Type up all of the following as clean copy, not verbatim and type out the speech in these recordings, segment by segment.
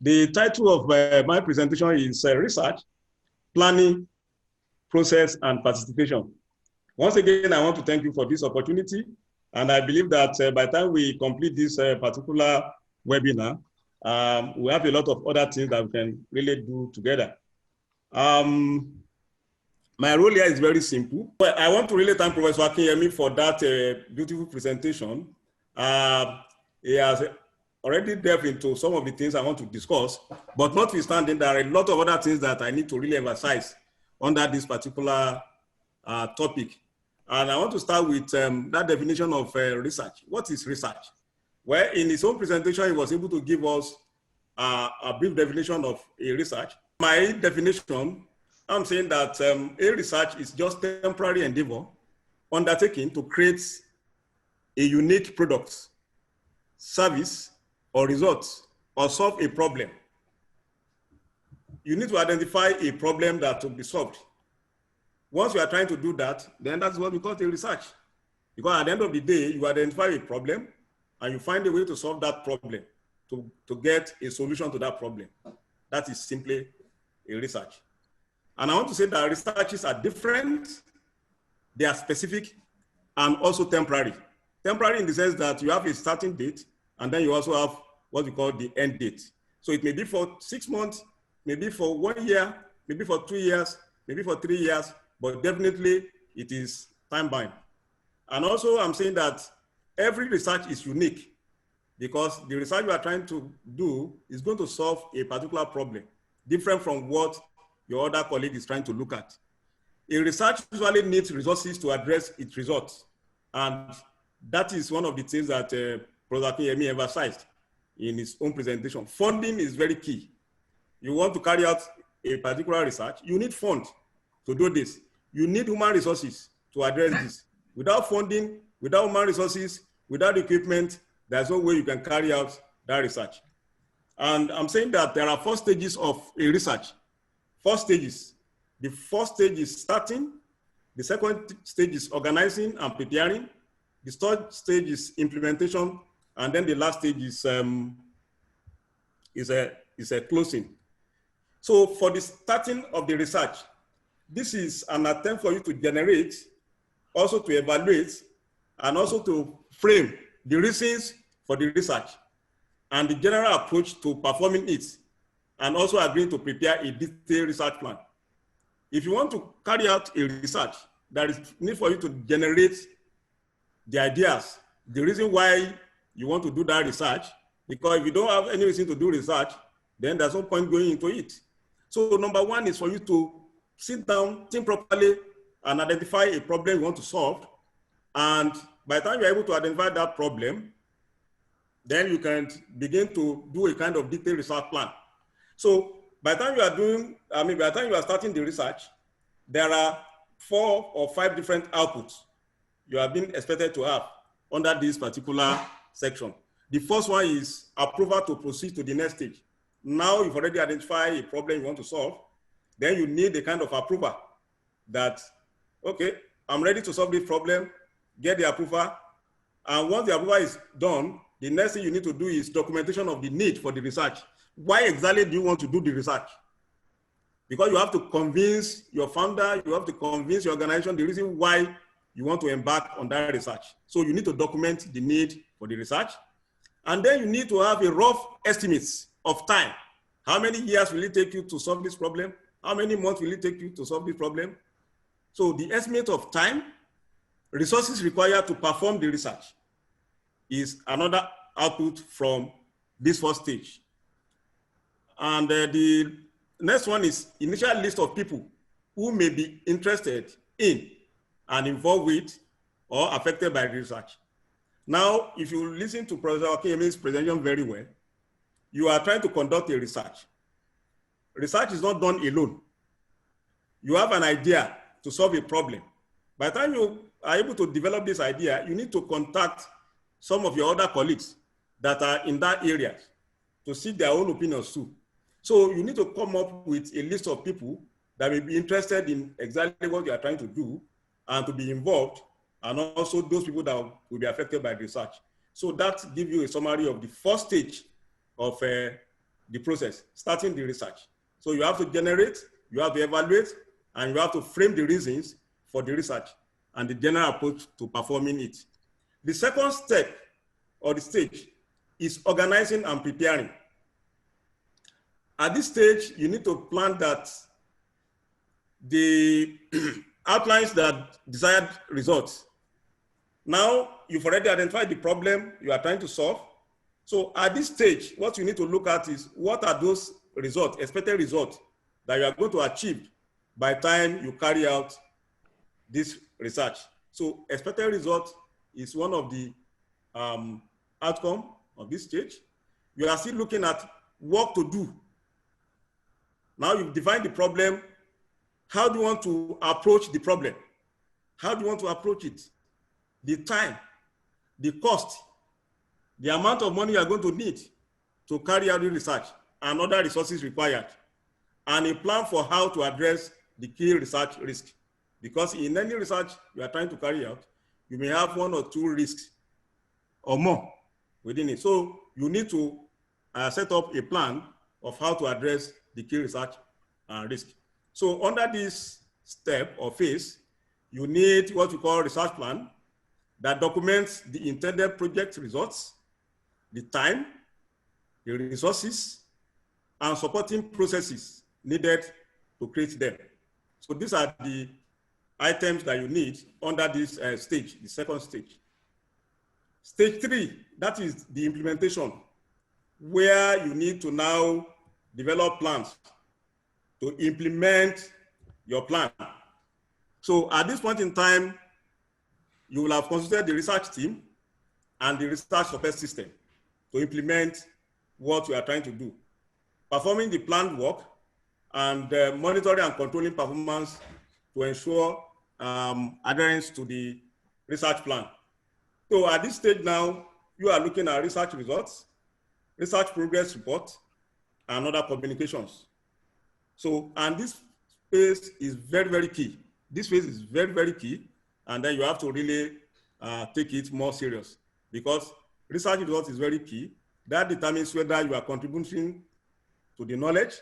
The title of my presentation is Research, Planning, Process, and Participation. Once again, I want to thank you for this opportunity. And I believe that by the time we complete this particular webinar, we have a lot of other things that we can really do together. My role here is very simple. But I want to really thank Professor Akinyemi for that beautiful presentation. He has already delved into some of the things I want to discuss, but notwithstanding, there are a lot of other things that I need to really emphasize under this particular topic. And I want to start with that definition of research. What is research? Well, in his own presentation, he was able to give us a brief definition of a research. My definition, I'm saying that a research is just temporary endeavor undertaken to create a unique product, service, or results, or solve a problem. You need to identify a problem that will be solved. Once you are trying to do that, then that's what we call the research. Because at the end of the day, you identify a problem and you find a way to solve that problem, to get a solution to that problem. That is simply a research. And I want to say that researches are different, they are specific, and also temporary. Temporary in the sense that you have a starting date, and then you also have what we call the end date. So it may be for 6 months, maybe for 1 year, maybe for 2 years, maybe for 3 years, but definitely it is time-bound. And also I'm saying that every research is unique because the research you are trying to do is going to solve a particular problem, different from what your other colleague is trying to look at. A research usually needs resources to address its results. And that is one of the things that Professor Akinyemi emphasized in his own presentation. Funding is very key. You want to carry out a particular research, you need funds to do this. You need human resources to address this. Without funding, without human resources, without equipment, there's no way you can carry out that research. And I'm saying that there are 4 stages of a research. 4 stages. The first stage is starting. The second stage is organizing and preparing. The third stage is implementation. And then the last stage is a closing. So for the starting of the research, this is an attempt for you to generate, also to evaluate, and also to frame the reasons for the research and the general approach to performing it, and also agreeing to prepare a detailed research plan. If you want to carry out a research, there is need for you to generate the ideas, the reason why you want to do that research, because if you don't have any reason to do research, then there's no point going into it. So number 1 is for you to sit down, think properly, and identify a problem you want to solve. And by the time you're able to identify that problem, then you can begin to do a kind of detailed research plan. So by the time you are doing, by the time you are starting the research, there are 4 or 5 different outputs you are being expected to have under this particular section. The first one is approval to proceed to the next stage. Now you've already identified a problem you want to solve, then you need a kind of approval that, okay, I'm ready to solve this problem, get the approval. And once the approval is done, the next thing you need to do is documentation of the need for the research. Why exactly do you want to do the research? Because you have to convince your founder, you have to convince your organization the reason why you want to embark on that research. So you need to document the need for the research. And then you need to have a rough estimates of time. How many years will it take you to solve this problem? How many months will it take you to solve this problem? So the estimate of time, resources required to perform the research is another output from this first stage. And the next one is initial list of people who may be interested in and involved with or affected by the research. Now, if you listen to Professor Akinyemi's presentation very well, you are trying to conduct a research. Research is not done alone. You have an idea to solve a problem. By the time you are able to develop this idea, you need to contact some of your other colleagues that are in that area to seek their own opinions too. So you need to come up with a list of people that may be interested in exactly what you are trying to do and to be involved, and also those people that will be affected by research. So that gives you a summary of the first stage of the process, starting the research. So you have to generate, you have to evaluate, and you have to frame the reasons for the research and the general approach to performing it. The second step or the stage is organizing and preparing. At this stage, you need to plan that the outlines that desired results. Now, you've already identified the problem you are trying to solve. So at this stage, what you need to look at is what are those results, expected results that you are going to achieve by the time you carry out this research. So expected result is one of the outcome of this stage. You are still looking at what to do. Now you've defined the problem. How do you want to approach the problem? How do you want to approach it? The time, the cost, the amount of money you are going to need to carry out the research and other resources required, and a plan for how to address the key research risk. Because in any research you are trying to carry out, you may have one or two risks or more within it. So you need to set up a plan of how to address the key research risk. So under this step or phase, you need what we call research plan that documents the intended project results, the time, the resources, and supporting processes needed to create them. So these are the items that you need under this stage, the second stage. Stage 3, that is the implementation, where you need to now develop plans to implement your plan. So at this point in time, you will have consulted the research team and the research support system to implement what you are trying to do, performing the planned work and monitoring and controlling performance to ensure adherence to the research plan. So at this stage now, you are looking at research results, research progress report, and other communications. So, and this phase is very, very key. This phase is very, very key. And then you have to really take it more serious, because research results is very key. That determines whether you are contributing to the knowledge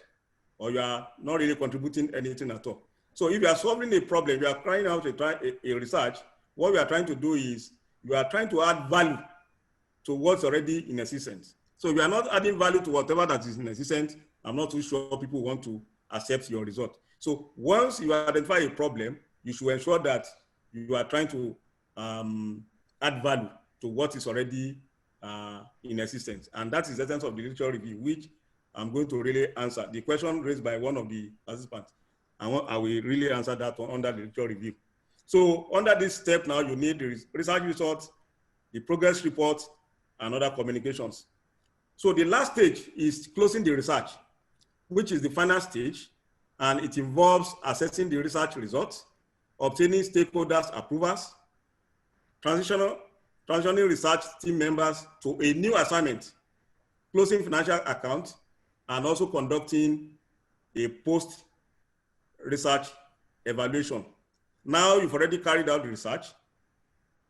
or you are not really contributing anything at all. So if you are solving a problem, you are trying out a research, what we are trying to do is you are trying to add value to what's already in existence. So if you are not adding value to whatever that is in existence, I'm not too sure people want to accept your result. So once you identify a problem, you should ensure that you are trying to add value to what is already in existence. And that is the essence of the literature review, which I'm going to really answer. The question raised by one of the participants, I will really answer that one under the literature review. So under this step now, you need the research results, the progress report, and other communications. So the last stage is closing the research, which is the final stage, and it involves assessing the research results, obtaining stakeholders' approvals, transitioning research team members to a new assignment, closing financial accounts, and also conducting a post-research evaluation. Now you've already carried out the research,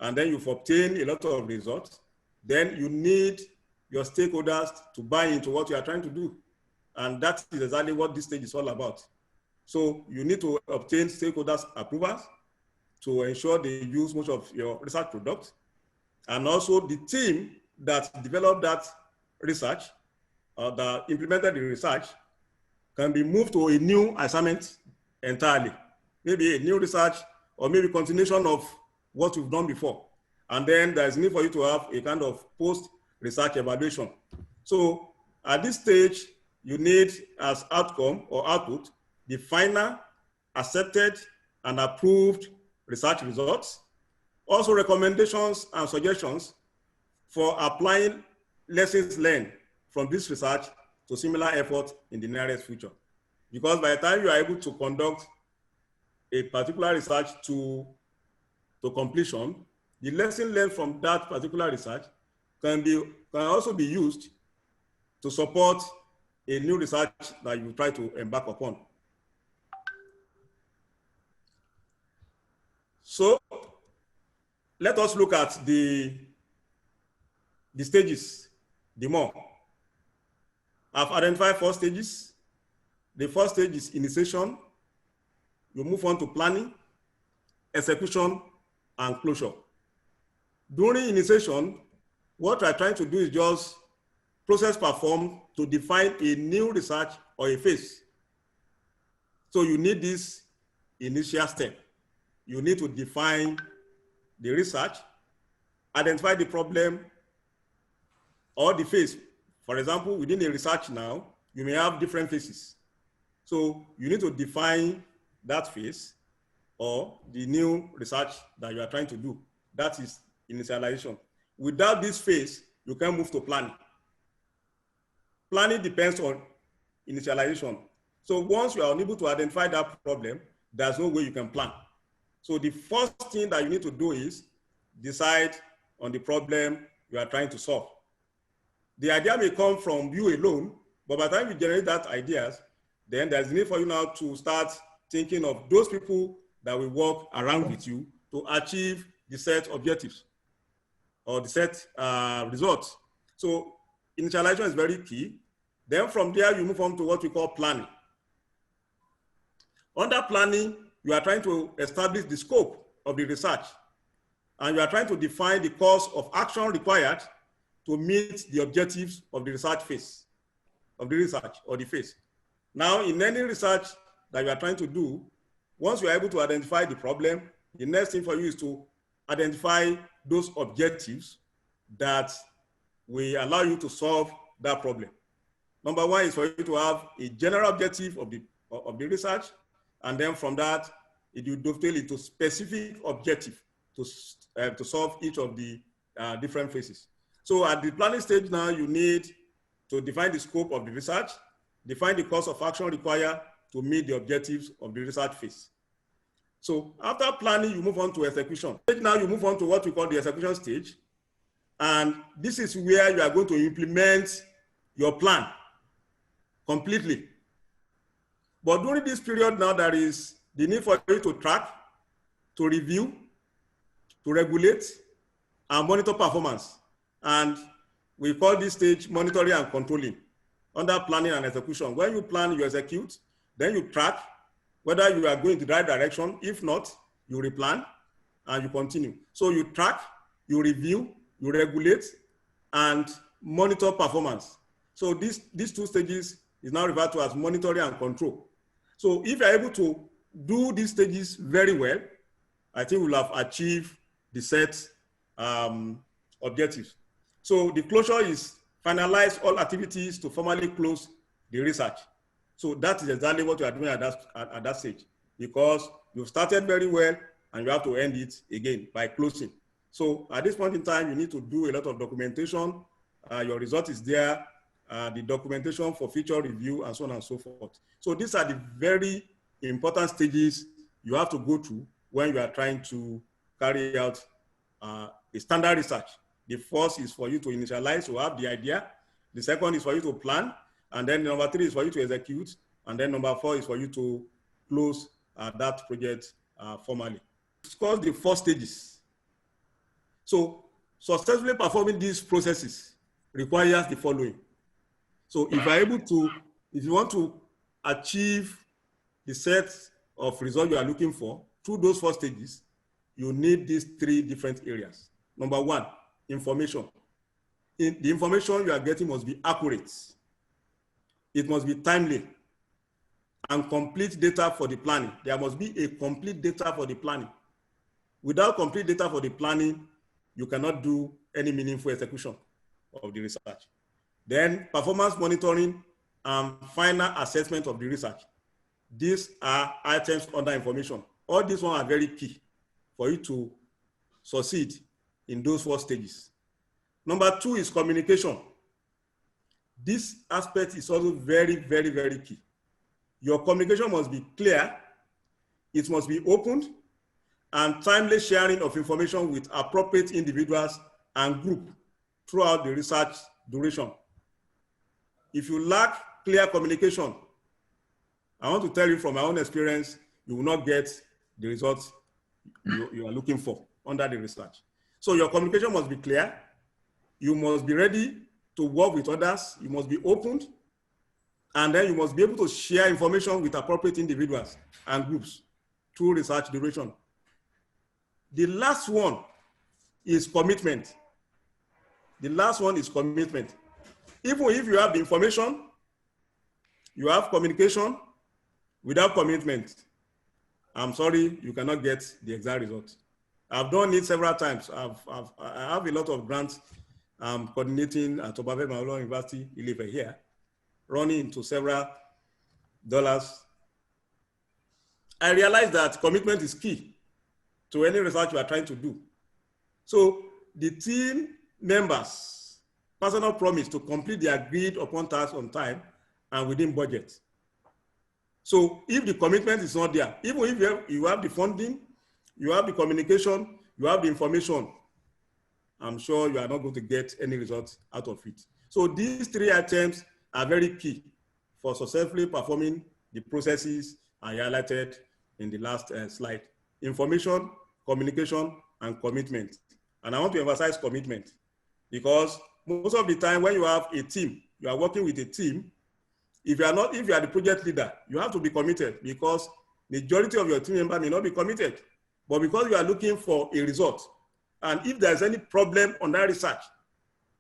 and then you've obtained a lot of results. Then you need your stakeholders to buy into what you are trying to do. And that is exactly what this stage is all about. So you need to obtain stakeholders' approvals to ensure they use most of your research products. And also the team that developed that research, that implemented the research, can be moved to a new assignment entirely. Maybe a new research, or maybe continuation of what you've done before. And then there's need for you to have a kind of post-research evaluation. So at this stage, you need as outcome or output the final, accepted, and approved research results. Also recommendations and suggestions for applying lessons learned from this research to similar efforts in the nearest future. Because by the time you are able to conduct a particular research to completion, the lesson learned from that particular research can also be used to support a new research that you try to embark upon. So let us look at the stages, the more. I've identified 4 stages. The first stage is initiation. You move on to planning, execution, and closure. During initiation, what we're trying to do is just process performed to define a new research or a phase. So you need this initial step. You need to define the research, identify the problem or the phase. For example, within a research now, you may have different phases. So you need to define that phase or the new research that you are trying to do. That is initialization. Without this phase, you can move to planning. Planning depends on initialization. So once you are unable to identify that problem, there's no way you can plan. So the first thing that you need to do is decide on the problem you are trying to solve. The idea may come from you alone, but by the time you generate that ideas, then there's a need for you now to start thinking of those people that will work around with you to achieve the set objectives or the set results. So initialization is very key. Then from there, you move on to what we call planning. Under planning, you are trying to establish the scope of the research, and you are trying to define the course of action required to meet the objectives of the research phase, of the research or the phase. Now, in any research that you are trying to do, once you are able to identify the problem, the next thing for you is to identify those objectives that will allow you to solve that problem. Number one is for you to have a general objective of the research, and then from that, it will dovetail into specific objective to solve each of the different phases. So at the planning stage now, you need to define the scope of the research, define the course of action required to meet the objectives of the research phase. So after planning, you move on to execution. Now you move on to what we call the execution stage. And this is where you are going to implement your plan completely. But during this period now, there is the need for you to track, to review, to regulate, and monitor performance. And we call this stage monitoring and controlling under planning and execution. When you plan, you execute, then you track whether you are going in the right direction. If not, you replan and you continue. So you track, you review, you regulate, and monitor performance. So these 2 stages is now referred to as monitoring and control. So if you're able to do these stages very well, I think we'll have achieved the set objectives. So the closure is finalize all activities to formally close the research. So that is exactly what you are doing at that stage, because you've started very well and you have to end it again by closing. So at this point in time, you need to do a lot of documentation. Your result is there, the documentation for future review, and so on and so forth. So these are the very important stages you have to go through when you are trying to carry out a standard research. The first is for you to initialize, to have the idea. The second is for you to plan. And then number 3 is for you to execute. And then number 4 is for you to close that project formally. Discuss the 4 stages. So successfully performing these processes requires the following. So if you're able to, if you want to achieve the set of results you are looking for through those 4 stages, you need these 3 different areas. Number 1, information. The information you are getting must be accurate. It must be timely and complete data for the planning. There must be a complete data for the planning. Without complete data for the planning, you cannot do any meaningful execution of the research. Then performance monitoring and final assessment of the research. These are items under information. All these ones are very key for you to succeed in those 4 stages. Number 2 is communication. This aspect is also very, very, very key. Your communication must be clear, it must be opened, and timely sharing of information with appropriate individuals and group throughout the research duration. If you lack clear communication, I want to tell you from my own experience, you will not get the results you are looking for under the research. So your communication must be clear. You must be ready to work with others. You must be opened. And then you must be able to share information with appropriate individuals and groups through research duration. The last one is commitment. The last one is commitment. Even if you have the information, you have communication, without commitment, I'm sorry, you cannot get the exact result. I've done it several times. I have a lot of grants coordinating at WAMDEVIN University, Ilefe here, running into several dollars. I realized that commitment is key to any research you are trying to do. So the team members' personal promise to complete the agreed upon task on time and within budget. So if the commitment is not there, even if you have the funding, you have the communication, you have the information, I'm sure you are not going to get any results out of it. So these three items are very key for successfully performing the processes I highlighted in the last slide. Information, communication, and commitment. And I want to emphasize commitment because most of the time when you have a team, you are working with a team, if you are the project leader, you have to be committed because majority of your team member may not be committed. But because you are looking for a result, and if there's any problem on that research,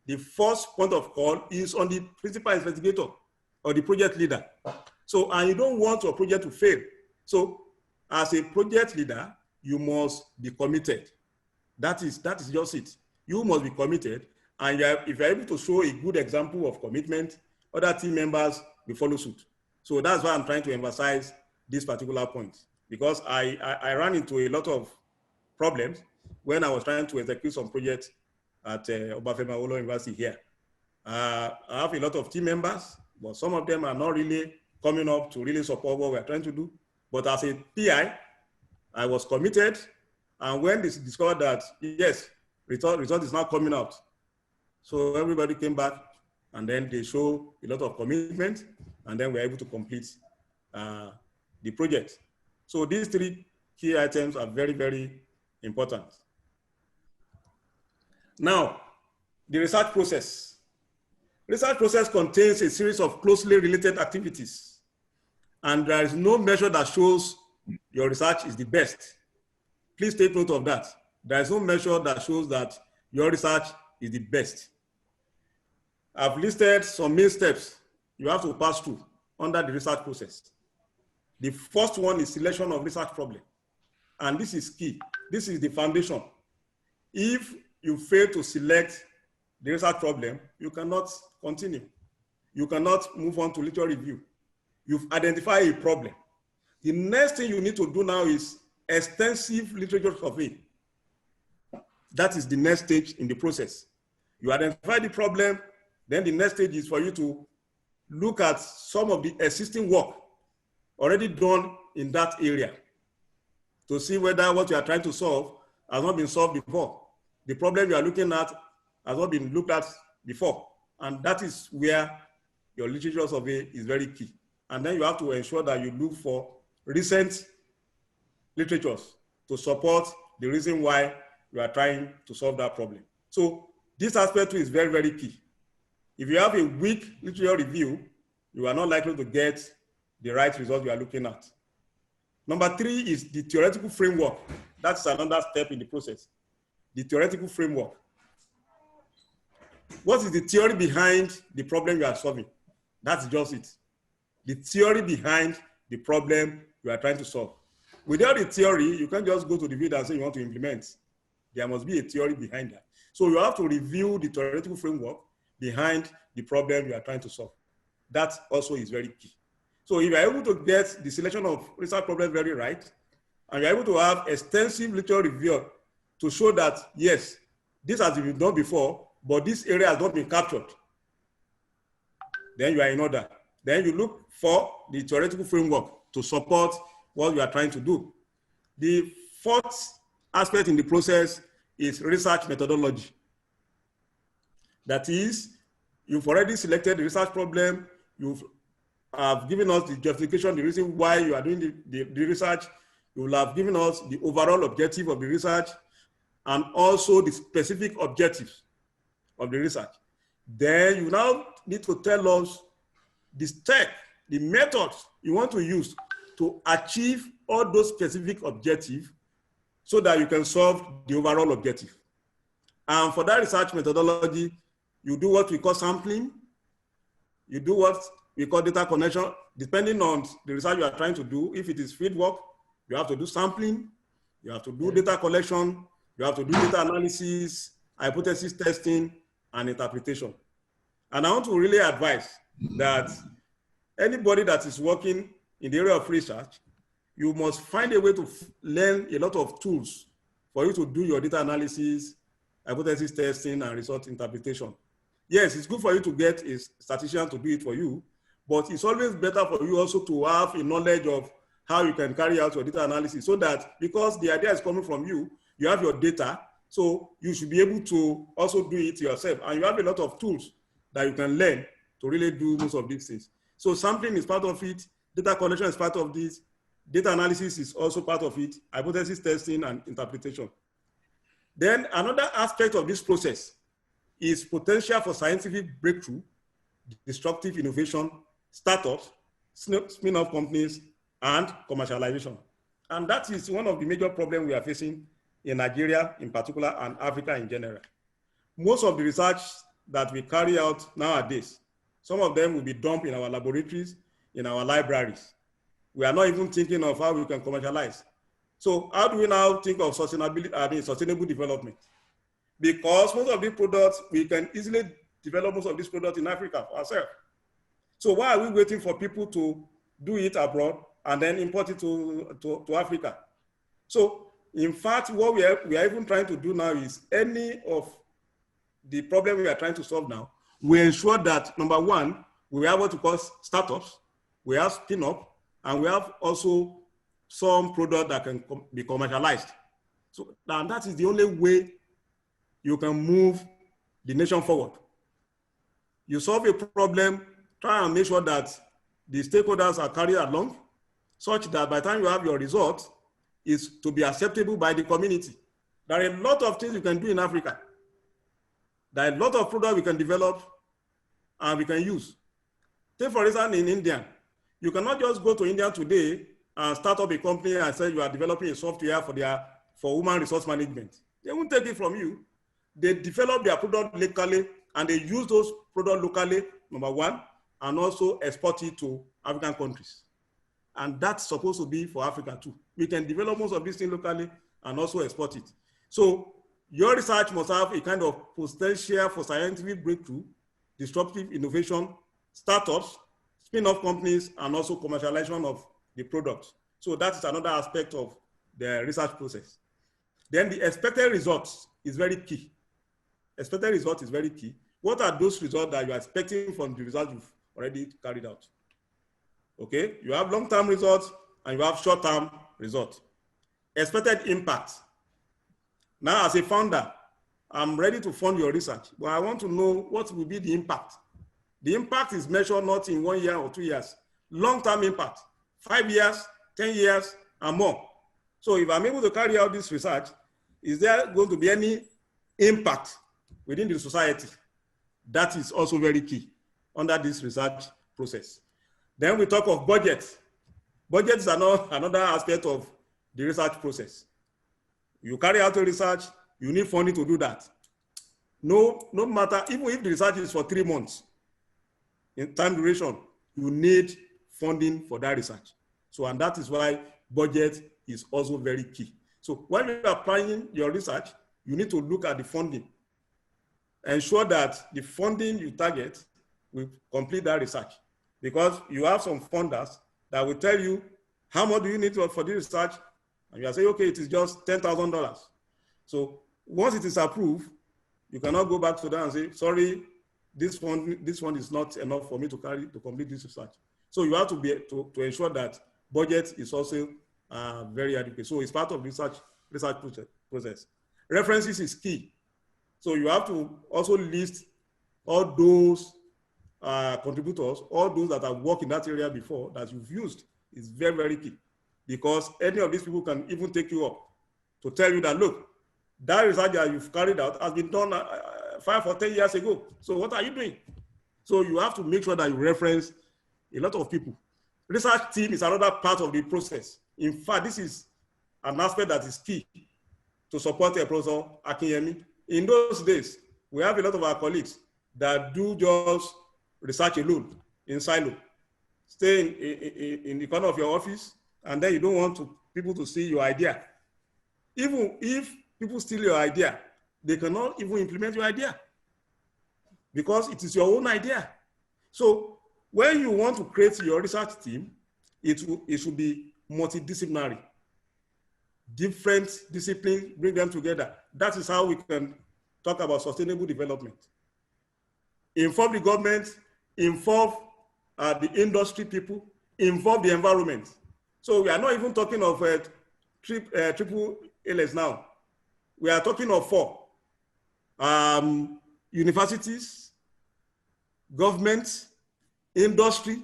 the first point of call is on the principal investigator or the project leader. So, and you don't want your project to fail. So, as a project leader, you must be committed. That is just it. You must be committed. And if you're able to show a good example of commitment, other team members will follow suit. So that's why I'm trying to emphasize this particular point, because I ran into a lot of problems when I was trying to execute some projects at Obafemi Awolowo University here. I have a lot of team members, but some of them are not really coming up to really support what we're trying to do. But as a PI, I was committed. And when they discovered that, yes, result is not coming out. So everybody came back and then they show a lot of commitment and then we're able to complete the project. So these three key items are very, very important. Now, the research process. Research process contains a series of closely related activities, and there is no measure that shows your research is the best. Please take note of that. There is no measure that shows that your research is the best. I've listed some main steps you have to pass through under the research process. The first one is selection of research problem. And this is key. This is the foundation. If you fail to select the research problem, you cannot continue. You cannot move on to literature review. You've identified a problem. The next thing you need to do now is extensive literature survey. That is the next stage in the process. You identify the problem, then the next stage is for you to look at some of the existing work already done in that area to see whether what you are trying to solve has not been solved before. The problem you are looking at has not been looked at before. And that is where your literature survey is very key. And then you have to ensure that you look for recent literatures to support the reason why you are trying to solve that problem. So this aspect too is very, very key. If you have a weak literature review, you are not likely to get the right result you are looking at. Number three is the theoretical framework. That's another step in the process. The theoretical framework. What is the theory behind the problem you are solving? That's just it. The theory behind the problem you are trying to solve. Without the theory, you can't just go to the field and say you want to implement. There must be a theory behind that. So you have to review the theoretical framework behind the problem you are trying to solve. That also is very key. So if you are able to get the selection of research problems very right, and you're able to have extensive literature review to show that, yes, this has been done before, but this area has not been captured, then you are in order. Then you look for the theoretical framework to support what you are trying to do. The fourth aspect in the process is research methodology. That is, you've already selected the research problem, you've given us the justification, the reason why you are doing the research, you will have given us the overall objective of the research, and also the specific objectives of the research. Then you now need to tell us the step the methods you want to use to achieve all those specific objectives so that you can solve the overall objective. And for that research methodology, you do what we call sampling, you do what we call data connection, depending on the research you are trying to do. If it is field work, you have to do sampling, you have to do data collection, you have to do data analysis, hypothesis testing, and interpretation. And I want to really advise that anybody that is working in the area of research, you must find a way to learn a lot of tools for you to do your data analysis, hypothesis testing, and result interpretation. Yes, it's good for you to get a statistician to do it for you, but it's always better for you also to have a knowledge of how you can carry out your data analysis, so that because the idea is coming from you, you have your data, so you should be able to also do it yourself. And you have a lot of tools that you can learn to really do most of these things. So sampling is part of it, data collection is part of this, data analysis is also part of it, hypothesis testing and interpretation. Then another aspect of this process is potential for scientific breakthrough, disruptive innovation, startups, spin-off companies, and commercialization. And that is one of the major problems we are facing in Nigeria in particular and Africa in general. Most of the research that we carry out nowadays, some of them will be dumped in our laboratories, in our libraries. We are not even thinking of how we can commercialize. So how do we now think of sustainable development? Because most of these products, we can easily develop most of these products in Africa for ourselves. So why are we waiting for people to do it abroad and then import it to Africa? So in fact, what we are even trying to do now is any of the problem we are trying to solve now, we ensure that, number one, we have what we call startups, we have spin-off, and we have also some product that can be commercialized. So and that is the only way you can move the nation forward. You solve a problem, try and make sure that the stakeholders are carried along, such that by the time you have your result, is to be acceptable by the community. There are a lot of things you can do in Africa. There are a lot of products we can develop and we can use. Take for instance in India, you cannot just go to India today and start up a company and say you are developing a software for human resource management. They won't take it from you. They develop their product locally and they use those products locally, number one, and also export it to African countries. And that's supposed to be for Africa too. We can develop most of these things locally and also export it. So your research must have a kind of potential for scientific breakthrough, disruptive innovation, startups, spin-off companies, and also commercialization of the products. So that is another aspect of the research process. Then the expected results is very key. Expected result is very key. What are those results that you are expecting from the results you've already carried out? Okay, you have long-term results and you have short-term results. Expected impact. Now, as a founder, I'm ready to fund your research, but I want to know what will be the impact. The impact is measured not in 1 year or 2 years. Long-term impact, 5 years, 10 years, and more. So if I'm able to carry out this research, is there going to be any impact within the society? That is also very key under this research process. Then we talk of budget. Budgets are another aspect of the research process. You carry out a research, you need funding to do that. No matter, even if the research is for 3 months in time duration, you need funding for that research. So, and that is why budget is also very key. So when you are planning your research, you need to look at the funding. Ensure that the funding you target will complete that research. Because you have some funders that will tell you how much do you need for this research, and you are saying, okay, it is just $10,000. So once it is approved, you cannot go back to them and say, sorry, this one is not enough for me to complete this research. So you have to be to ensure that budget is also very adequate. So it's part of research process. References is key. So you have to also list all those contributors, all those that have worked in that area before that you've used is very, very key. Because any of these people can even take you up to tell you that, look, that research that you've carried out has been done 5 or 10 years ago. So what are you doing? So you have to make sure that you reference a lot of people. Research team is another part of the process. In fact, this is an aspect that is key to support Professor Akinyemi. In those days, we have a lot of our colleagues that do just research alone in silo. Stay in the corner of your office, and then you don't want people to see your idea. Even if people steal your idea, they cannot even implement your idea because it is your own idea. So when you want to create your research team, it should be multidisciplinary. Different disciplines, bring them together. That is how we can talk about sustainable development. Involve the government, involve the industry people, involve the environment. So we are not even talking of triple ALS now. We are talking of 4. Universities, government, industry,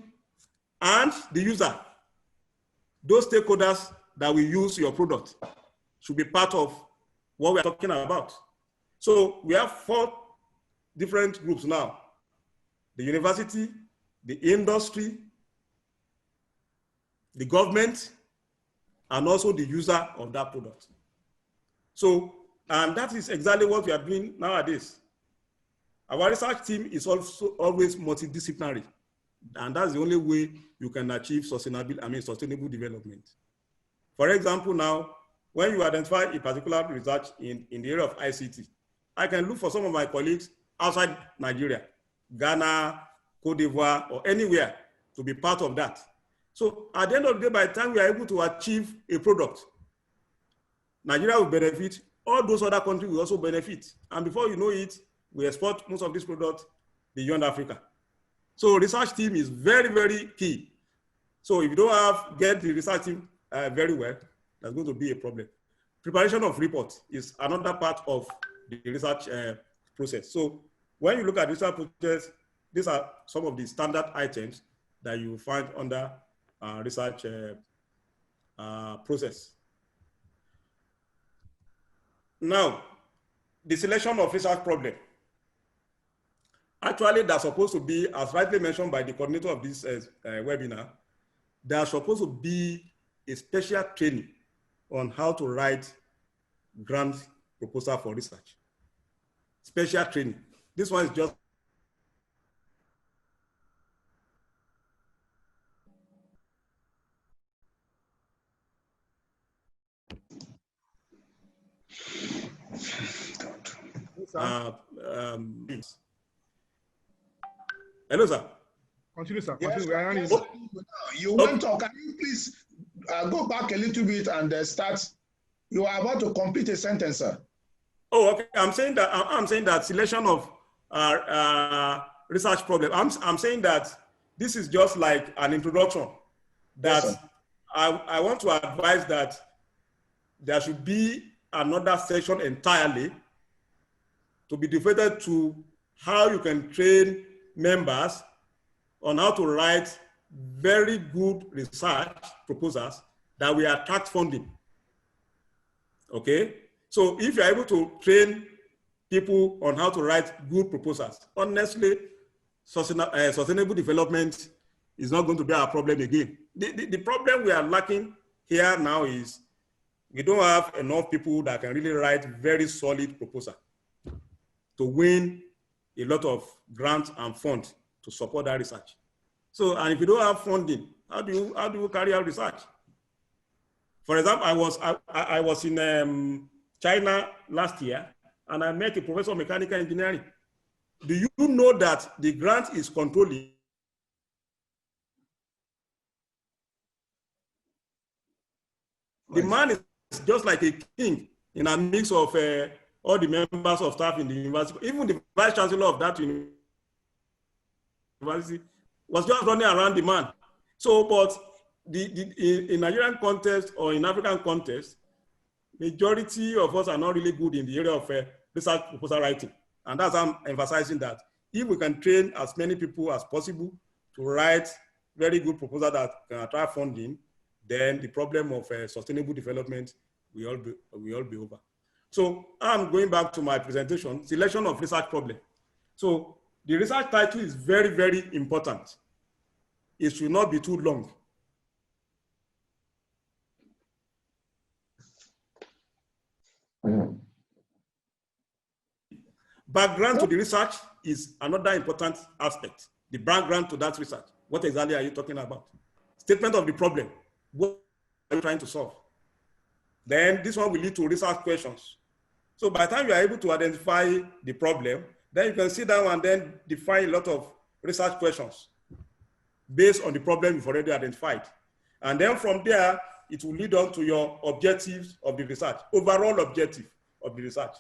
and the user. Those stakeholders that will use your product should be part of what we are talking about. So we have 4 different groups now: the university, the industry, the government, and also the user of that product. So, and that is exactly what we are doing nowadays. Our research team is also always multidisciplinary, and that's the only way you can achieve sustainable development. For example, now, when you identify a particular research in the area of ICT, I can look for some of my colleagues outside Nigeria, Ghana, Cote d'Ivoire, or anywhere to be part of that. So at the end of the day, by the time we are able to achieve a product, Nigeria will benefit, all those other countries will also benefit. And before you know it, we export most of these products beyond Africa. So research team is very, very key. So if you don't get the research team very well, that's going to be a problem. Preparation of reports is another part of the research process. So when you look at research process, these are some of the standard items that you find under research process. Now, the selection of research problem. Actually, that's supposed to be, as rightly mentioned by the coordinator of this webinar, there's supposed to be a special training on how to write grant proposal for research. Special training. This one is just hello, sir. Continue, sir. Yes, Continue. yes, you went on. Can you please go back a little bit and start? You are about to complete a sentence, sir. Oh, okay. I'm saying that selection of research problem. I'm saying that this is just like an introduction. That yes, I want to advise that there should be another section entirely to be devoted to how you can train members on how to write very good research proposals that will attract funding. Okay? So if you're able to train people on how to write good proposals, honestly, sustainable development is not going to be our problem again. The problem we are lacking here now is we don't have enough people that can really write very solid proposal to win a lot of grants and funds to support that research. So, and if you don't have funding, how do you carry out research? For example, I was in China last year, and I met a professor of mechanical engineering. Do you know that the grant is controlling the man is just like a king in a mix of all the members of staff in the university. Even the vice chancellor of that university was just running around the man. So, but in Nigerian context or in African context, majority of us are not really good in the area of research proposal writing. And that's why I'm emphasizing that. If we can train as many people as possible to write very good proposals that can attract funding, then the problem of sustainable development will all be over. So I'm going back to my presentation, selection of research problem. So the research title is very, very important. it should not be too long. Background to the research is another important aspect. The background to that research. What exactly are you talking about? Statement of the problem. What are you trying to solve? Then this one will lead to research questions. So by the time you are able to identify the problem, then you can sit down and then define a lot of research questions based on the problem you've already identified. And then from there, it will lead on to your objectives of the research, overall objective of the research.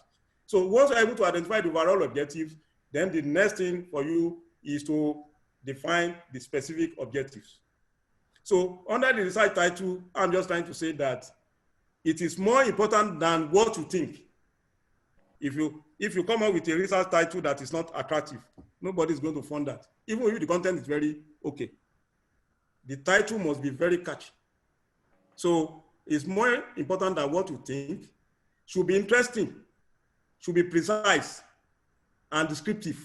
So once you're able to identify the overall objectives, then the next thing for you is to define the specific objectives. So under the research title, I'm just trying to say that it is more important than what you think. If you come up with a research title that is not attractive, nobody's going to fund that. Even if the content is very okay. The title must be very catchy. So it's more important than what you think. Should be interesting, should be precise and descriptive.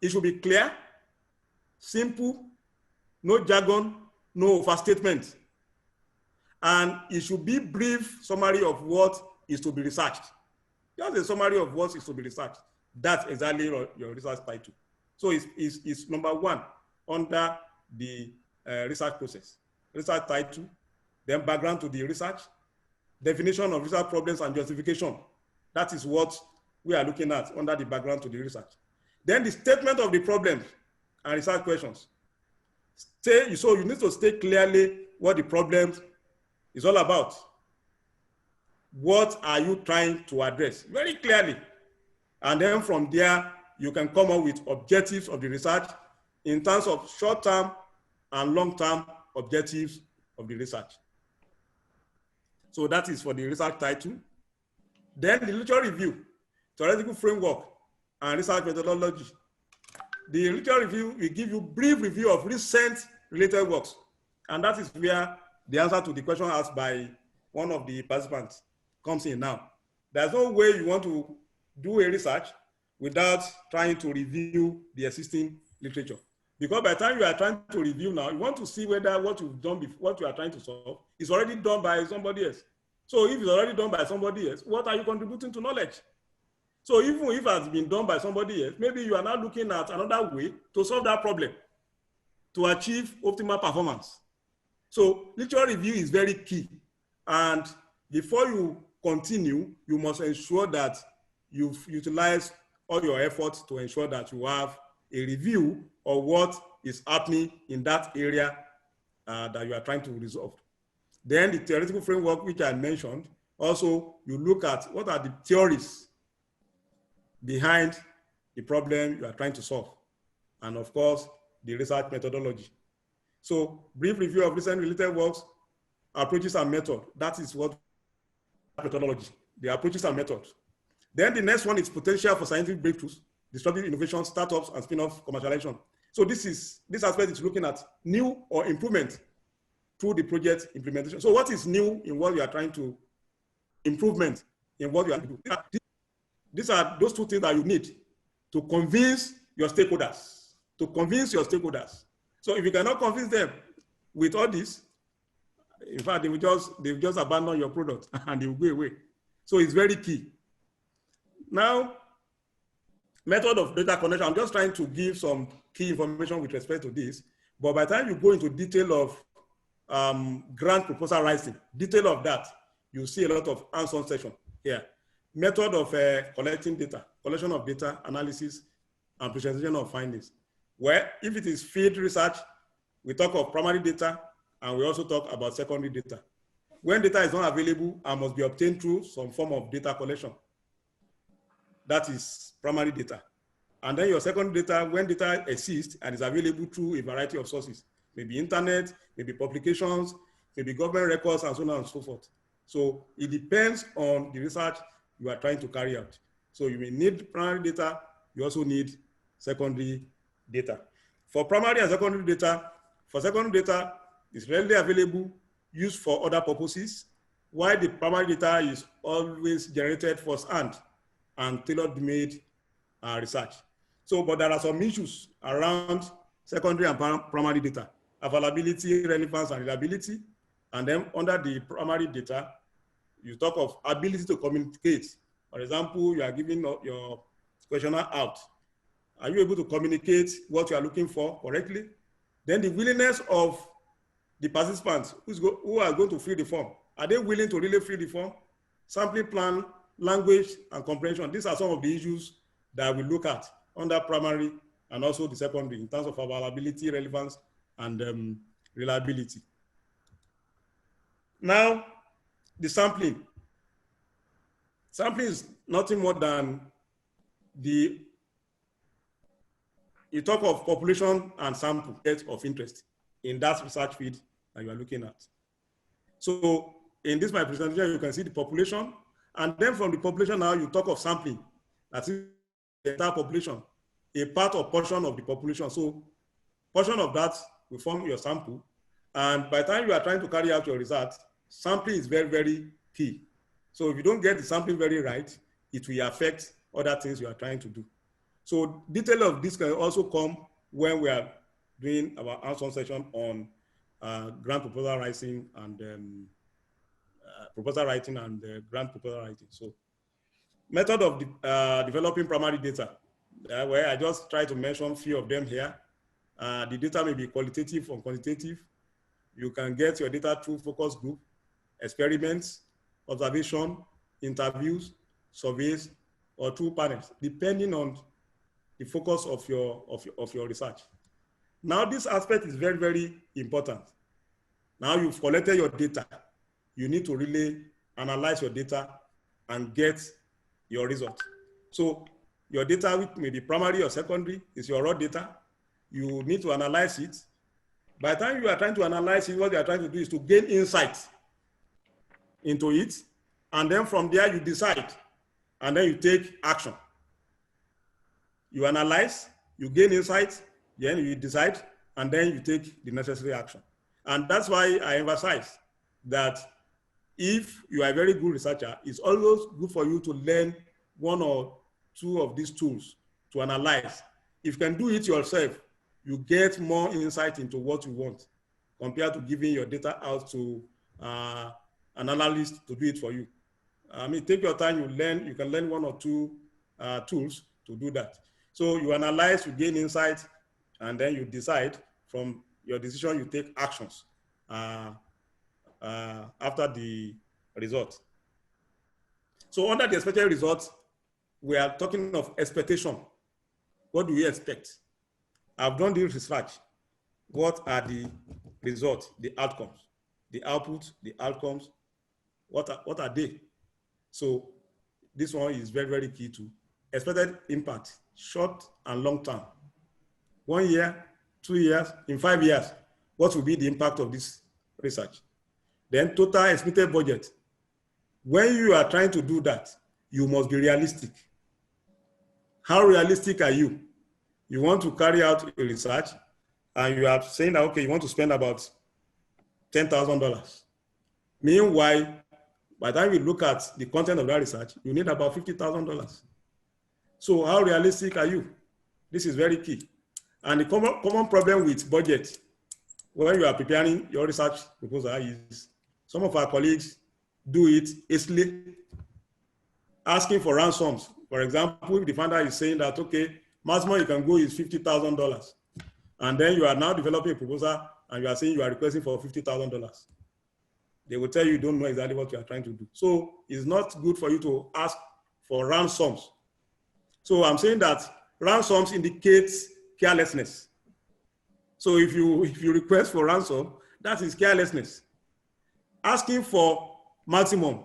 It should be clear, simple, no jargon, no overstatement. And it should be brief summary of what is to be researched. Just a summary of what is to be researched. That's exactly your research title. So it's number one under the research process. Research title, then background to the research, definition of research problems and justification. That is what we are looking at under the background to the research. Then the statement of the problems and research questions. So you need to state clearly what the problem is all about. What are you trying to address? Very clearly. And then from there, you can come up with objectives of the research in terms of short-term and long-term objectives of the research. So that is for the research title. Then the literature review, theoretical framework, and research methodology. The literature review will give you brief review of recent related works. And that is where the answer to the question asked by one of the participants comes in now. There's no way you want to do a research without trying to review the existing literature. Because by the time you are trying to review now, you want to see whether what you've done before, what you are trying to solve is already done by somebody else. So if it's already done by somebody else, what are you contributing to knowledge? So even if it has been done by somebody else, maybe you are now looking at another way to solve that problem, to achieve optimal performance. So literature review is very key. And before you continue, you must ensure that you've utilized all your efforts to ensure that you have a review of what is happening in that area that you are trying to resolve. Then the theoretical framework, which I mentioned, also you look at what are the theories behind the problem you are trying to solve. And of course, the research methodology. So brief review of recent related works, approaches and method. That is what methodology, the approaches and methods. Then the next one is potential for scientific breakthroughs, disruptive innovation, startups, and spin-off commercialization. So this aspect is looking at new or improvement through the project implementation. So what is new in what you are trying to improvement in what you are trying to do? These are those two things that you need to convince your stakeholders, So if you cannot convince them with all this, in fact, they've just abandon your product and they will go away. So it's very key. Now, method of data collection, I'm just trying to give some key information with respect to this, but by the time you go into detail of grant proposal writing, detail of that, you see a lot of hands-on section here. Method of collecting data, collection of data, analysis, and presentation of findings. Where if it is field research, we talk of primary data, and we also talk about secondary data. When data is not available and must be obtained through some form of data collection, that is primary data. And then your secondary data, when data exists and is available through a variety of sources, maybe internet, maybe publications, maybe government records, and so on and so forth. So it depends on the research you are trying to carry out. So you may need primary data, you also need secondary data. For primary and secondary data, is readily available, used for other purposes, while the primary data is always generated firsthand and tailored made research. So, but there are some issues around secondary and primary data, availability, relevance, and reliability. And then under the primary data, you talk of ability to communicate. For example, you are giving your questionnaire out. Are you able to communicate what you are looking for correctly? Then the willingness of the participants who are going to fill the form. Are they willing to really fill the form? Sampling plan, language, and comprehension. These are some of the issues that we look at under primary and also the secondary in terms of availability, relevance, and reliability. Now, the sampling. Sampling is nothing more than you talk of population and sample of interest in that research field that you are looking at. So in this my presentation, you can see the population, and then from the population now you talk of sampling. That is the entire population, a part or portion of the population. So portion of that will form your sample. And by the time you are trying to carry out your research, sampling is very, very key. So if you don't get the sampling very right, it will affect other things you are trying to do. So detail of this can also come when we are doing our hands-on session on grant proposal writing and grant proposal writing. So method of developing primary data, where I just try to mention a few of them here. The data may be qualitative or quantitative. You can get your data through focus group, experiments, observation, interviews, surveys, or through panels, depending on the focus of your research. Now, this aspect is very, very important. Now you've collected your data. You need to really analyze your data and get your result. So your data, which may be primary or secondary, is your raw data. You need to analyze it. By the time you are trying to analyze it, what you are trying to do is to gain insight into it. And then from there, you decide. And then you take action. You analyze, you gain insight, then you decide, and then you take the necessary action. And that's why I emphasize that if you are a very good researcher, it's always good for you to learn one or two of these tools to analyze. If you can do it yourself, you get more insight into what you want compared to giving your data out to an analyst to do it for you. I mean, take your time, you can learn one or two tools to do that. So you analyze, you gain insight, and then you decide. From your decision, you take actions after the result. So under the expected result, we are talking of expectation. What do we expect? I've done this research. What are the results, the outcomes, the outputs, the outcomes? What are they? So this one is very, very key to expected impact, short and long term. 1 year, 2 years, in 5 years, what will be the impact of this research? Then total estimated budget. When you are trying to do that, you must be realistic. How realistic are you? You want to carry out a research and you are saying that, okay, you want to spend about $10,000. Meanwhile, by the time you look at the content of that research, you need about $50,000. So how realistic are you? This is very key. And the common problem with budget when you are preparing your research proposal is some of our colleagues do it hastily, asking for ransoms. For example, if the funder is saying that, okay, maximum you can go is $50,000. And then you are now developing a proposal and you are saying you are requesting for $50,000. They will tell you don't know exactly what you are trying to do. So it's not good for you to ask for ransoms. So I'm saying that ransoms indicates carelessness. So if you request for ransom, that is carelessness. Asking for maximum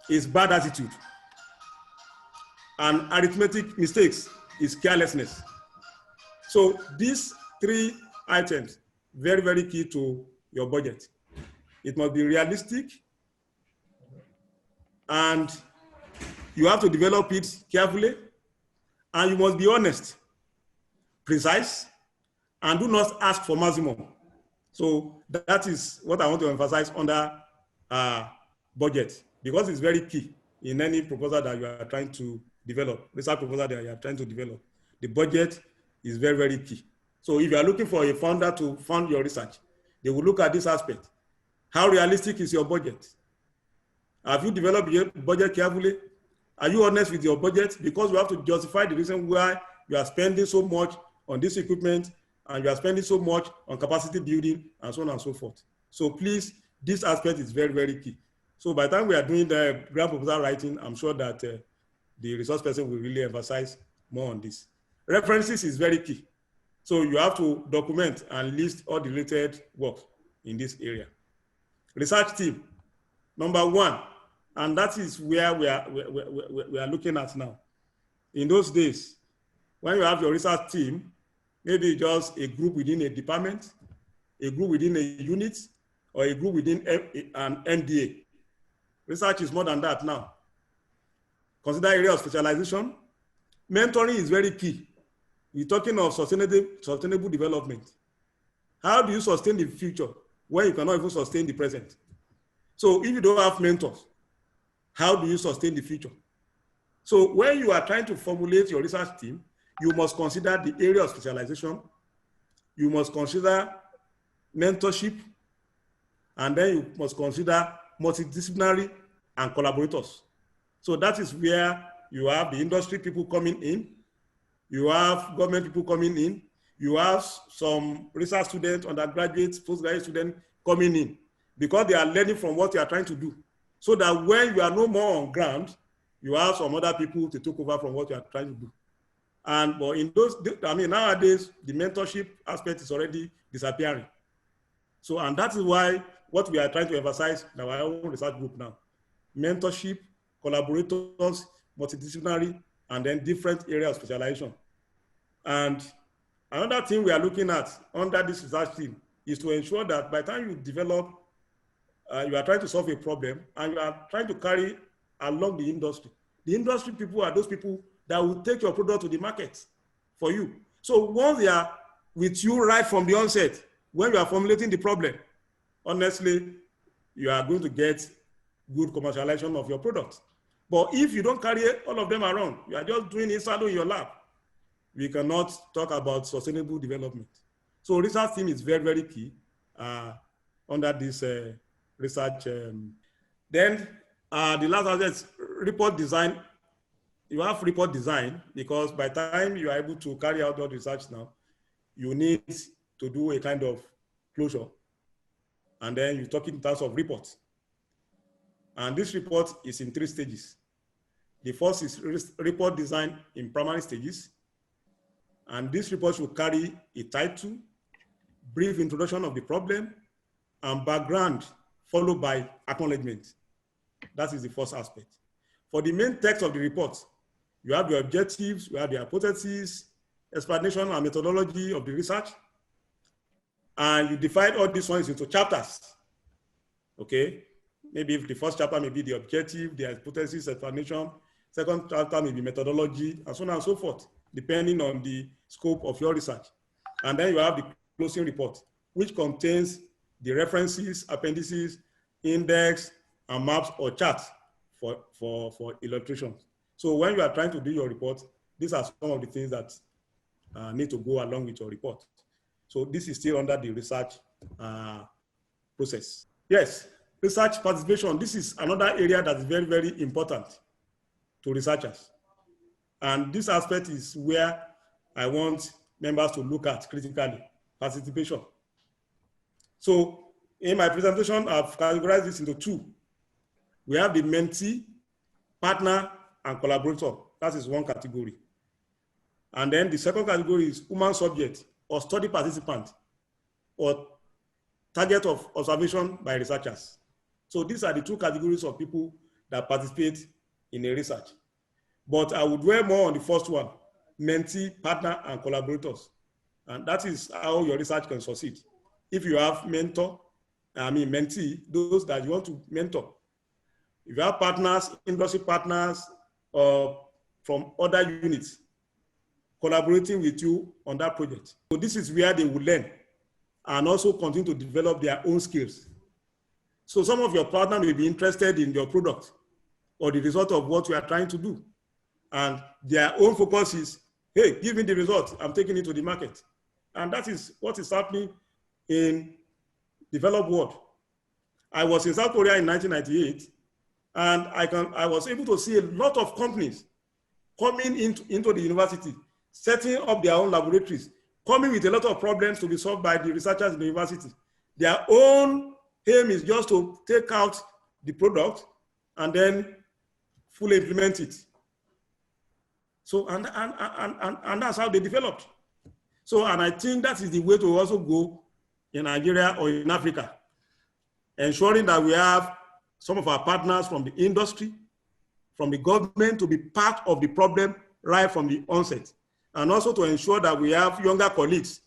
is bad attitude. And arithmetic mistakes is carelessness. So these 3 items, very, very key to your budget. It must be realistic, and you have to develop it carefully, and you must be honest, precise, and do not ask for maximum. So that is what I want to emphasize under budget, because it's very key in any proposal that you are trying to develop, research proposal that you are trying to develop. The budget is very, very key. So if you are looking for a founder to fund your research, they will look at this aspect. How realistic is your budget? Have you developed your budget carefully? Are you honest with your budget? Because you have to justify the reason why you are spending so much on this equipment and you are spending so much on capacity building and so on and so forth. So please, this aspect is very, very key. So by the time we are doing the grant proposal writing, I'm sure that the resource person will really emphasize more on this. References is very key. So you have to document and list all the related work in this area. Research team, number one, and that is where we are looking at now. In those days, when you have your research team, maybe just a group within a department, a group within a unit, or a group within an MDA. Research is more than that now. Consider area of specialization. Mentoring is very key. We're talking of sustainable development. How do you sustain the future when you cannot even sustain the present? So if you don't have mentors, how do you sustain the future? So when you are trying to formulate your research team, you must consider the area of specialization. You must consider mentorship, and then you must consider multidisciplinary and collaborators. So that is where you have the industry people coming in, you have government people coming in, you have some research students, undergraduates, postgraduate students coming in, because they are learning from what you are trying to do. So that when you are no more on ground, you have some other people to take over from what you are trying to do. And but in those, I mean, nowadays, the mentorship aspect is already disappearing. So, and that is why what we are trying to emphasize in our own research group now, mentorship, collaborators, multidisciplinary, and then different areas of specialization. And another thing we are looking at under this research team is to ensure that by the time you develop, you are trying to solve a problem and you are trying to carry along the industry. The industry people are those people that will take your product to the market for you. So once they are with you right from the onset, when you are formulating the problem, honestly, you are going to get good commercialization of your product. But if you don't carry all of them around, you are just doing it solo in your lab, we cannot talk about sustainable development. So research team is very, very key under this research. Then the last aspect is report design. You have report design because by the time you are able to carry out your research now, you need to do a kind of closure. And then you talk in terms of reports. And this report is in 3 stages. The first is report design in primary stages. And this report should carry a title, brief introduction of the problem, and background, followed by acknowledgement. That is the first aspect. For the main text of the report, you have the objectives, you have the hypotheses, explanation and methodology of the research, and you divide all these ones into chapters. Okay, maybe if the first chapter may be the objective, the hypothesis, explanation, second chapter may be methodology, and so on and so forth, depending on the scope of your research. And then you have the closing report, which contains the references, appendices, index, and maps or charts for illustrations. So when you are trying to do your report, these are some of the things that need to go along with your report. So this is still under the research process. Yes, research participation. This is another area that is very, very important to researchers. And this aspect is where I want members to look at critically, participation. So in my presentation, I've categorized this into 2. We have the mentee, partner, and collaborator. That is one category. And then the second category is human subject or study participant or target of observation by researchers. So these are the 2 categories of people that participate in a research. But I would dwell more on the first one, mentee, partner, and collaborators. And that is how your research can succeed. If you have mentee, those that you want to mentor. If you have partners, industry partners, from other units collaborating with you on that project. So this is where they will learn and also continue to develop their own skills. So some of your partners may be interested in your product or the result of what you are trying to do. And their own focus is hey, give me the result, I'm taking it to the market. And that is what is happening in developed world. I was in South Korea in 1998, and I was able to see a lot of companies coming into the university, setting up their own laboratories, coming with a lot of problems to be solved by the researchers in the university. Their own aim is just to take out the product and then fully implement it. So, and that's how they developed. So, and I think that is the way to also go in Nigeria or in Africa, ensuring that we have some of our partners from the industry, from the government to be part of the problem right from the onset. And also to ensure that we have younger colleagues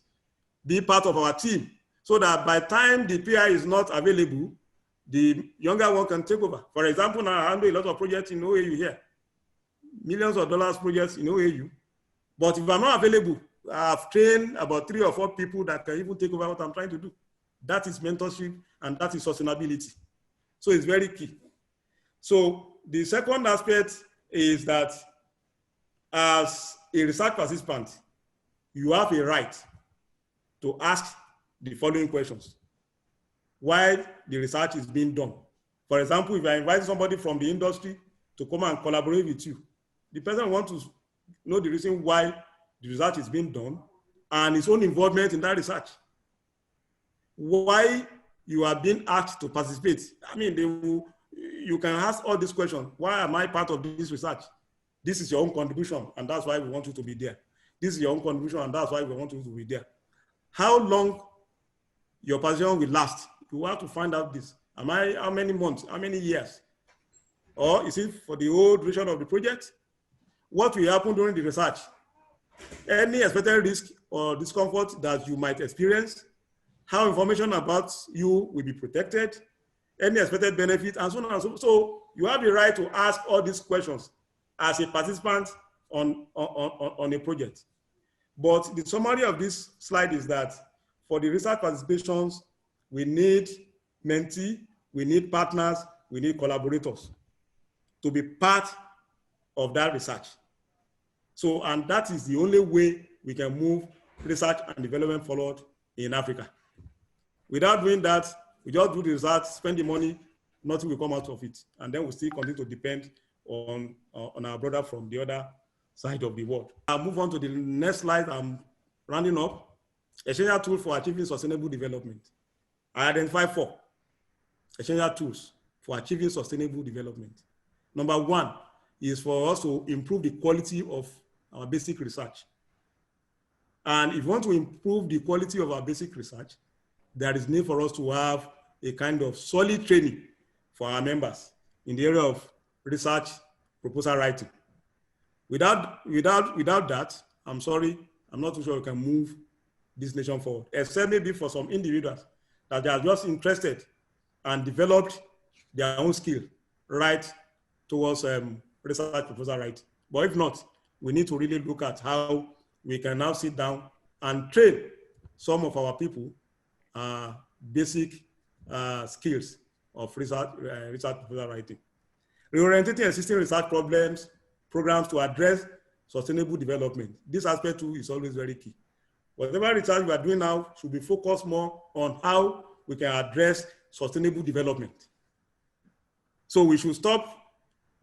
be part of our team, so that by the time the PI is not available, the younger one can take over. For example, now I handle a lot of projects in OAU here, millions of dollars projects in OAU. But if I'm not available, I've trained about 3 or 4 people that can even take over what I'm trying to do. That is mentorship, and that is sustainability. So it's very key. So the second aspect is that as a research participant, you have a right to ask the following questions. Why the research is being done. For example, if I invite somebody from the industry to come and collaborate with you, the person wants to know the reason why the research is being done and his own involvement in that research. Why you are being asked to participate. I mean, you can ask all these questions. Why am I part of this research? This is your own contribution, and that's why we want you to be there. This is your own contribution, and that's why we want you to be there. How long your position will last? You have to find out this. How many months? How many years? Or is it for the whole duration of the project? What will happen during the research? Any expected risk or discomfort that you might experience? How information about you will be protected? Any expected benefit, and so on and so on. So you have the right to ask all these questions as a participant on a project. But the summary of this slide is that for the research participations, we need mentee, we need partners, we need collaborators to be part of that research. So, and that is the only way we can move research and development forward in Africa. Without doing that, we just do the research, spend the money, nothing will come out of it. And then we still continue to depend on our brother from the other side of the world. I'll move on to the next slide. I'm rounding up. Essential tool for achieving sustainable development. I identify 4 essential tools for achieving sustainable development. Number 1 is for us to improve the quality of our basic research. And if we want to improve the quality of our basic research, there is need for us to have a kind of solid training for our members in the area of research proposal writing. Without that, I'm sorry, I'm not too sure we can move this nation forward, except maybe for some individuals that they are just interested and developed their own skill right towards research proposal writing. But if not, we need to really look at how we can now sit down and train some of our people basic skills of research proposal writing. Reorientating existing research programs to address sustainable development. This aspect too is always very key. Whatever research we are doing now should be focused more on how we can address sustainable development. So we should stop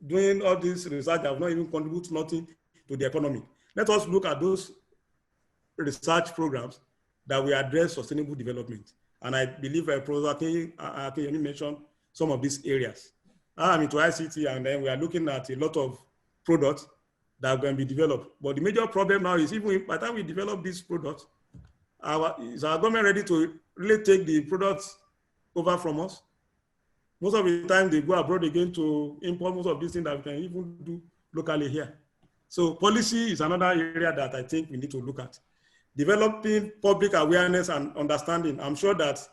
doing all this research that will not even contribute nothing to the economy. Let us look at those research programs that will address sustainable development. And I believe Professor Akeyemi mentioned some of these areas. I'm into ICT, and then we are looking at a lot of products that are going to be developed. But the major problem now is, even by the time we develop these products, is our government ready to really take the products over from us? Most of the time they go abroad again to import most of these things that we can even do locally here. So policy is another area that I think we need to look at. Developing public awareness and understanding. I'm sure that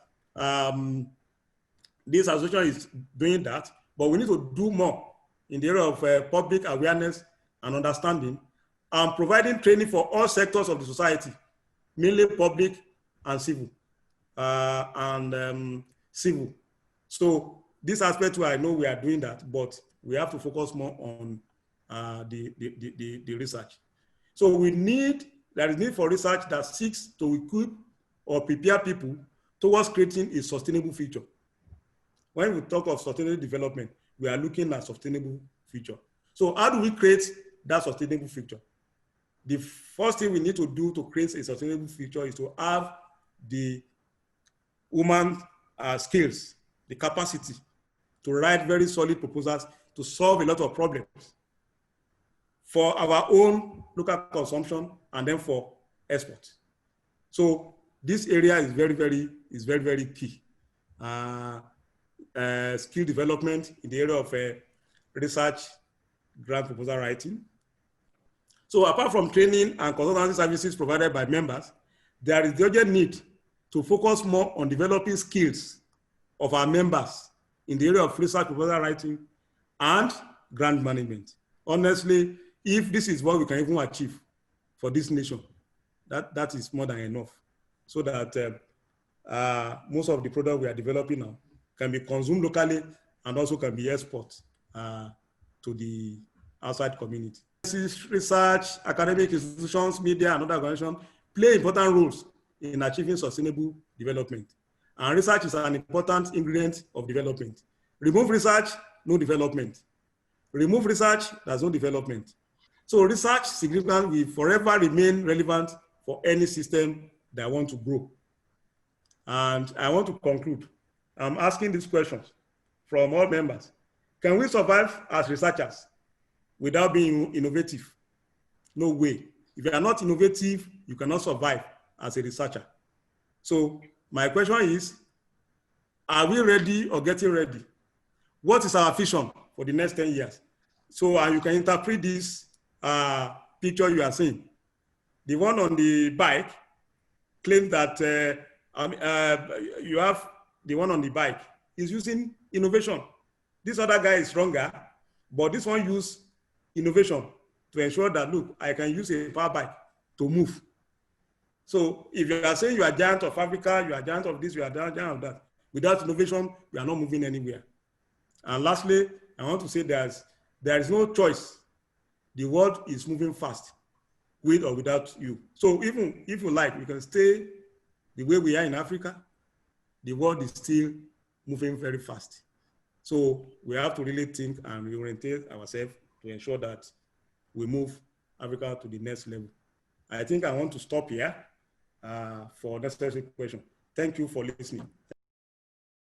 this association is doing that, but we need to do more in the area of public awareness and understanding, and providing training for all sectors of the society, mainly public and civil. Civil. So this aspect where I know we are doing that, but we have to focus more on the research. So there is need for research that seeks to equip or prepare people towards creating a sustainable future. When we talk of sustainable development, we are looking at sustainable future. So how do we create that sustainable future? The first thing we need to do to create a sustainable future is to have the human skills, the capacity to write very solid proposals to solve a lot of problems for our own local consumption and then for export. So this area is very, very key. Skill development in the area of research, grant proposal writing. So apart from training and consultancy services provided by members, there is the urgent need to focus more on developing skills of our members in the area of research proposal writing and grant management. Honestly, if this is what we can even achieve for this nation, that is more than enough, so that most of the products we are developing now can be consumed locally and also can be exported to the outside community. Research, academic institutions, media, and other organizations play important roles in achieving sustainable development. And research is an important ingredient of development. Remove research, no development. Remove research, there's no development. So research significant will forever remain relevant for any system that want to grow. And I want to conclude. I'm asking these questions from all members. Can we survive as researchers without being innovative? No way. If you are not innovative, you cannot survive as a researcher. So my question is, are we ready or getting ready? What is our vision for the next 10 years? So you can interpret this picture you are seeing. The one on the bike claims that you have the one on the bike is using innovation. This other guy is stronger, but this one uses innovation to ensure that, look, I can use a power bike to move. So if you are saying you are giant of Africa, you are giant of this, you are giant of that, without innovation, we are not moving anywhere. And lastly, I want to say there is no choice. The world is moving fast, with or without you. So even if you like, we can stay the way we are in Africa. The world is still moving very fast. So we have to really think and reorientate ourselves to ensure that we move Africa to the next level. I think I want to stop here for necessary question. Thank you for listening.